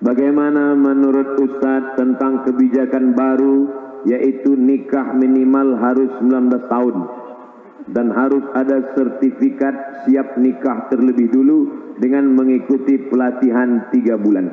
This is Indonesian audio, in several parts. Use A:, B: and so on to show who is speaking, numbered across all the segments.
A: Bagaimana menurut Ustadz tentang kebijakan baru, yaitu nikah minimal harus 19 tahun dan harus ada sertifikat siap nikah terlebih dulu dengan mengikuti pelatihan 3 bulan.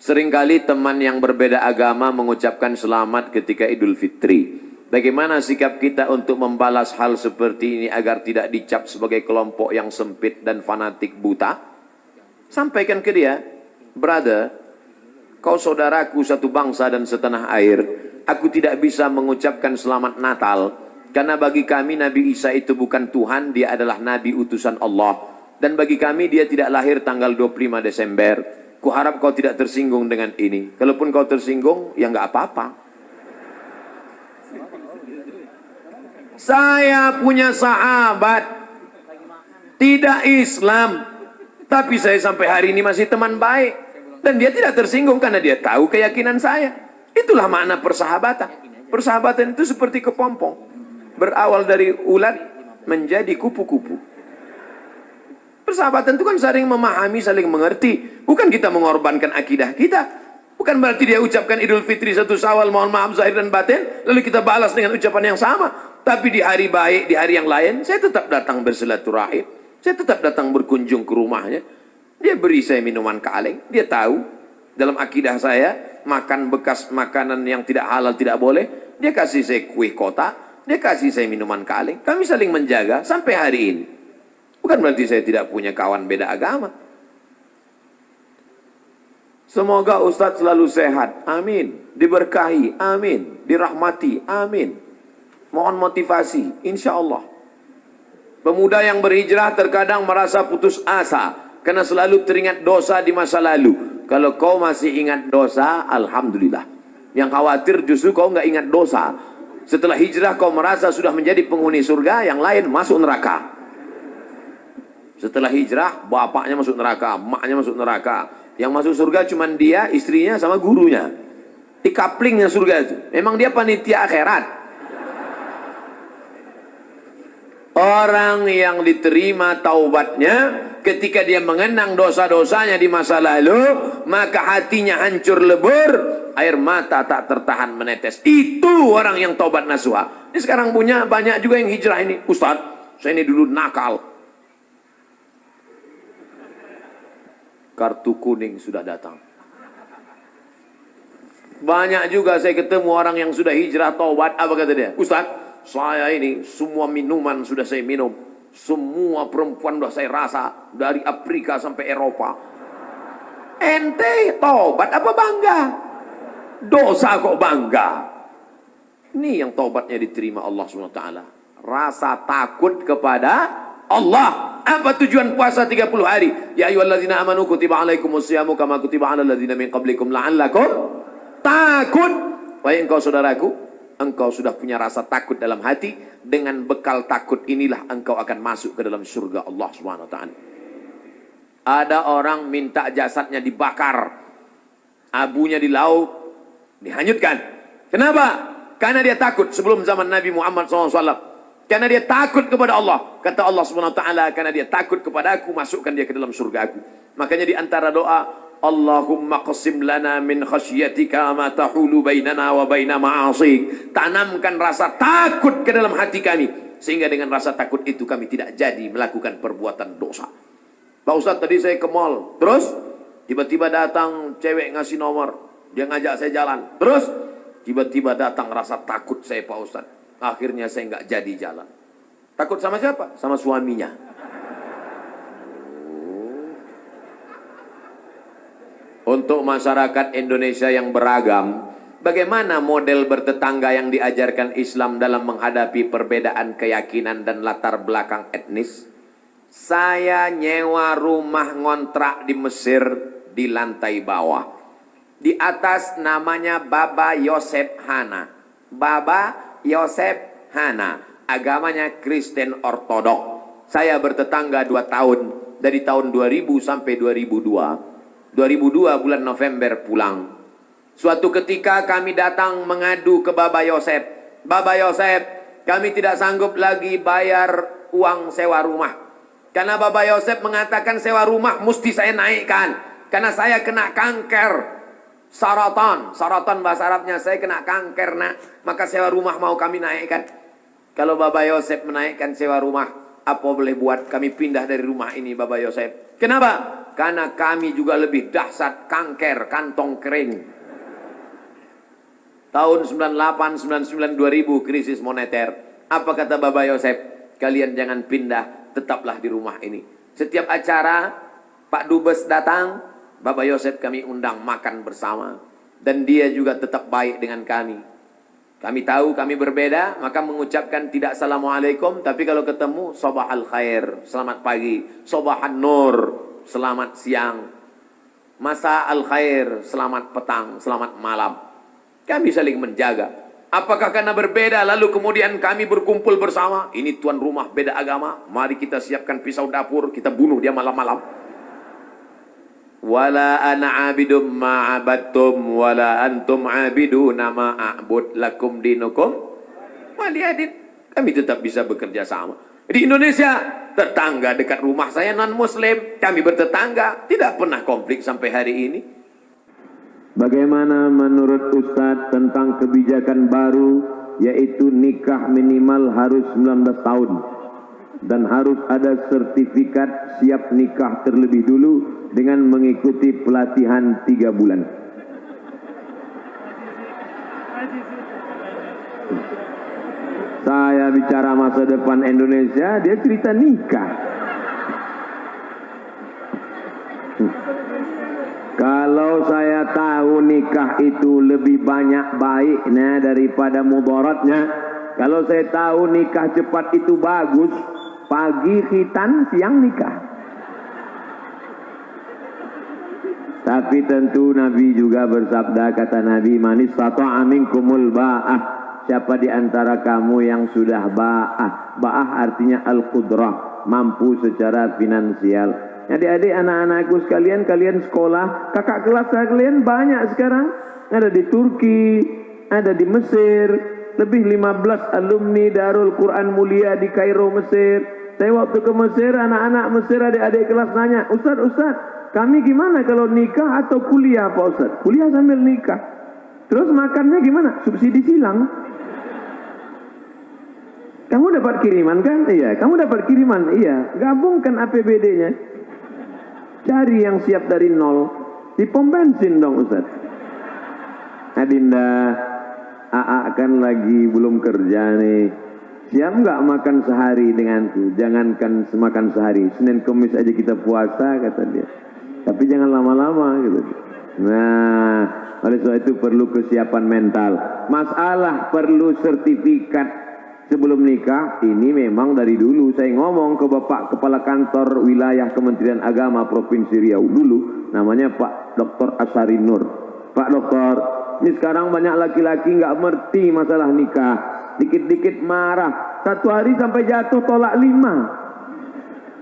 A: Seringkali teman yang berbeda agama mengucapkan selamat ketika Idul Fitri. Bagaimana sikap kita untuk membalas hal seperti ini agar tidak dicap sebagai kelompok yang sempit dan fanatik buta? Sampaikan ke dia, brother, kau saudaraku satu bangsa dan setanah air. Aku tidak bisa mengucapkan selamat Natal, karena bagi kami Nabi Isa itu bukan Tuhan, dia adalah Nabi utusan Allah. Dan bagi kami dia tidak lahir tanggal 25 Desember. Kuharap kau tidak tersinggung dengan ini. Kalaupun kau tersinggung, ya nggak apa-apa. Saya punya sahabat tidak Islam, tapi saya sampai hari ini masih teman baik. Dan dia tidak tersinggung karena dia tahu keyakinan saya. Itulah makna persahabatan. Persahabatan itu seperti kepompong, berawal dari ulat menjadi kupu-kupu. Persahabatan itu kan saling memahami, saling mengerti. Bukan kita mengorbankan akidah kita. Bukan berarti dia ucapkan Idul Fitri 1 Syawal, mohon maaf zahir dan batin, lalu kita balas dengan ucapan yang sama. Tapi di hari baik, di hari yang lain, saya tetap datang bersilaturahim. Saya tetap datang berkunjung ke rumahnya. Dia beri saya minuman kaleng. Dia tahu dalam akidah saya, makan bekas makanan yang tidak halal tidak boleh. Dia kasih saya kue kotak, dia kasih saya minuman kaleng. Kami saling menjaga sampai hari ini. Bukan berarti saya tidak punya kawan beda agama. Semoga Ustadz selalu sehat, amin. Diberkahi, amin. Dirahmati, amin. Mohon motivasi, insya Allah. Pemuda yang berhijrah terkadang merasa putus asa karena selalu teringat dosa di masa lalu. Kalau kau masih ingat dosa, alhamdulillah. Yang khawatir justru kau nggak ingat dosa. Setelah hijrah kau merasa sudah menjadi penghuni surga, yang lain masuk neraka. Setelah hijrah, bapaknya masuk neraka, emaknya masuk neraka. Yang masuk surga cuma dia, istrinya, sama gurunya. Di kaplingnya surga itu. Memang dia panitia akhirat. Orang yang diterima taubatnya ketika dia mengenang dosa-dosanya di masa lalu, maka hatinya hancur lebur, air mata tak tertahan menetes. Itu orang yang taubat nasuha. Ini sekarang punya banyak juga yang hijrah ini. Ustadz, saya ini dulu nakal. Kartu kuning sudah datang. Banyak juga saya ketemu orang yang sudah hijrah taubat. Apa kata dia? Ustadz, saya ini semua minuman sudah saya minum. Semua perempuan sudah saya rasa. Dari Afrika sampai Eropa. Ente taubat apa bangga? Dosa kok bangga? Ini yang taubatnya diterima Allah SWT. Rasa takut kepada Allah. Apa tujuan puasa 30 hari? Ya ayyuhalladzina amanu kutiba alaikumusyamu kama kutiba alal ladzina min qablikum la'allakum takut. Wahai engkau saudaraku, engkau sudah punya rasa takut dalam hati. Dengan bekal takut inilah engkau akan masuk ke dalam surga Allah SWT. Ada orang minta jasadnya dibakar, abunya di laut dihanyutkan. Kenapa? Karena dia takut. Sebelum zaman Nabi Muhammad SAW, karena dia takut kepada Allah. Kata Allah SWT, karena dia takut kepada aku, masukkan dia ke dalam surga aku. Makanya di antara doa, Allahumma qasim lana min khasyatika ma tahulu bainana wa baina ma'asik. Tanamkan rasa takut ke dalam hati kami, sehingga dengan rasa takut itu kami tidak jadi melakukan perbuatan dosa. Pak Ustadz, tadi saya ke mall, terus tiba-tiba datang cewek ngasih nomor, dia ngajak saya jalan, terus tiba-tiba datang rasa takut saya, Pak Ustadz. Akhirnya saya nggak jadi jalan. Takut sama siapa? Sama suaminya. Untuk masyarakat Indonesia yang beragam, bagaimana model bertetangga yang diajarkan Islam dalam menghadapi perbedaan keyakinan dan latar belakang etnis? Saya nyewa rumah ngontrak di Mesir di lantai bawah. Di atas namanya Baba Yosef Hana. Baba Yosef Hana, agamanya Kristen Ortodok. Saya bertetangga 2 tahun, dari tahun 2000 sampai 2002. 2002 bulan November pulang. Suatu ketika kami datang mengadu ke Baba Yosef. Baba Yosef, kami tidak sanggup lagi bayar uang sewa rumah. Karena Bapak Yosef mengatakan sewa rumah mesti saya naikkan. Karena saya kena kanker. Saratan bahasa Arabnya, saya kena kanker nak. Maka sewa rumah mau kami naikkan. Kalau Bapak Yosef menaikkan sewa rumah, apa boleh buat, kami pindah dari rumah ini Bapak Yosef. Kenapa? Karena kami juga lebih dahsyat kanker kantong kering. Tahun 98, 99, 2000 krisis moneter. Apa kata Bapak Yosef? Kalian jangan pindah, tetaplah di rumah ini. Setiap acara Pak Dubes datang, Bapak Yosef kami undang makan bersama. Dan dia juga tetap baik dengan kami. Kami tahu kami berbeda, maka mengucapkan tidak assalamualaikum, tapi kalau ketemu sobahal khair, selamat pagi, sobahan nur, selamat siang, masa al khair, selamat petang, selamat malam. Kami saling menjaga. Apakah karena berbeda lalu kemudian kami berkumpul bersama? Ini tuan rumah beda agama, mari kita siapkan pisau dapur, kita bunuh dia malam-malam. Wala ana abidum ma'abattum wala antum abiduna ma'abud lakum dinukum waliyadin. Kami tetap bisa bekerja sama. Di Indonesia, tetangga dekat rumah saya non-muslim, kami bertetangga, tidak pernah konflik sampai hari ini.
B: Bagaimana menurut Ustadz tentang kebijakan baru, yaitu nikah minimal harus 19 tahun dan harus ada sertifikat siap nikah terlebih dulu dengan mengikuti pelatihan 3 bulan. Saya bicara masa depan Indonesia, dia cerita nikah. Kalau saya tahu nikah itu lebih banyak baiknya daripada mudaratnya, kalau saya tahu nikah cepat itu bagus, pagi khitan, siang nikah. Tapi tentu Nabi juga bersabda, kata Nabi, manis istata'a minkumul ba'ah, siapa di antara kamu yang sudah ba'ah. Ba'ah artinya al-qudrah, mampu secara finansial. Adik-adik, anak-anakku sekalian, kalian sekolah, kakak kelas kalian banyak sekarang. Ada di Turki, ada di Mesir, lebih 15 alumni Darul Quran Mulia di Kairo, Mesir. Saya waktu ke Mesir, anak-anak Mesir, adik-adik kelas nanya, Ustaz, kami gimana kalau nikah atau kuliah Pak Ustaz? Kuliah sambil nikah. Terus makannya gimana? Subsidi silang. Kamu dapat kiriman kan? Iya. Kamu dapat kiriman? Iya. Gabungkan APBD-nya. Cari yang siap dari nol. Di pom bensin dong Ustaz. Adinda, AA kan lagi belum kerja nih. Siap nggak makan sehari denganku? Jangankan semakan sehari, Senin Kamis aja kita puasa, kata dia. Tapi jangan lama-lama gitu. Nah, oleh sebab itu perlu kesiapan mental. Masalah perlu sertifikat sebelum nikah, ini memang dari dulu saya ngomong ke Bapak Kepala Kantor Wilayah Kementerian Agama Provinsi Riau dulu, namanya Pak Dr. Asari Nur. Pak Dokter, ini sekarang banyak laki-laki nggak ngerti masalah nikah, dikit-dikit marah, 1 hari sampai jatuh tolak 5.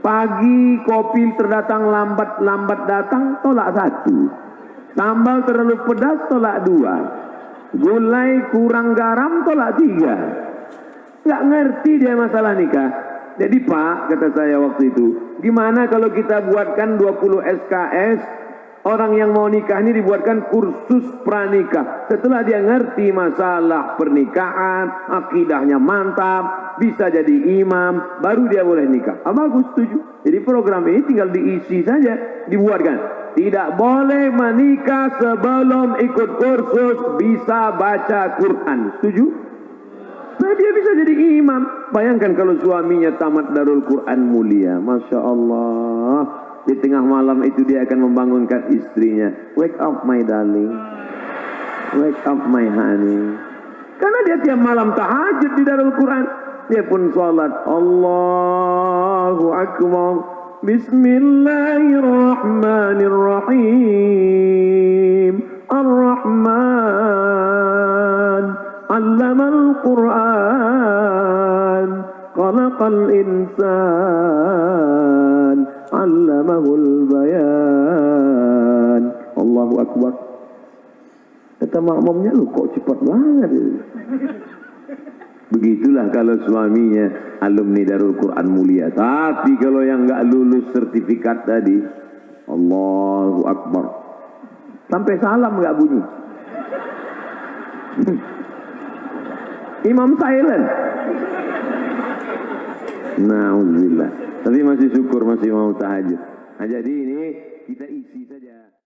B: Pagi kopi terdatang lambat datang, tolak 1. Sambal terlalu pedas, tolak 2. Gulai kurang garam, tolak 3. Nggak ngerti dia masalah nikah. Jadi Pak, kata saya waktu itu, gimana kalau kita buatkan 20 SKS, orang yang mau nikah ini dibuatkan kursus pranikah. Setelah dia ngerti masalah pernikahan, akidahnya mantap, bisa jadi imam, baru dia boleh nikah. Bagus, setuju. Jadi program ini tinggal diisi saja, dibuatkan. Tidak boleh menikah sebelum ikut kursus bisa baca Quran. Setuju? Nah, dia bisa jadi imam. Bayangkan kalau suaminya tamat Darul Quran Mulia. Masya Allah. Di tengah malam itu dia akan membangunkan istrinya. Wake up my darling. Wake up my honey. Karena dia tiap malam tahajud di Darul Quran. Dia pun sholat. Allahu Akbar. Bismillahirrahmanirrahim. Ar-Rahman. Allamal Quran, khalaqal insan, allamahul bayan. Allahu Akbar. Kata makmumnya, lu kok cepat banget. Begitulah kalau suaminya alumni Darul Quran Mulia. Tapi kalau yang nggak lulus sertifikat tadi, Allahu Akbar, sampai salam nggak bunyi. Imam silent. Nauzubillah. Tapi masih syukur masih mau tahajud. Nah, jadi ini kita isi saja.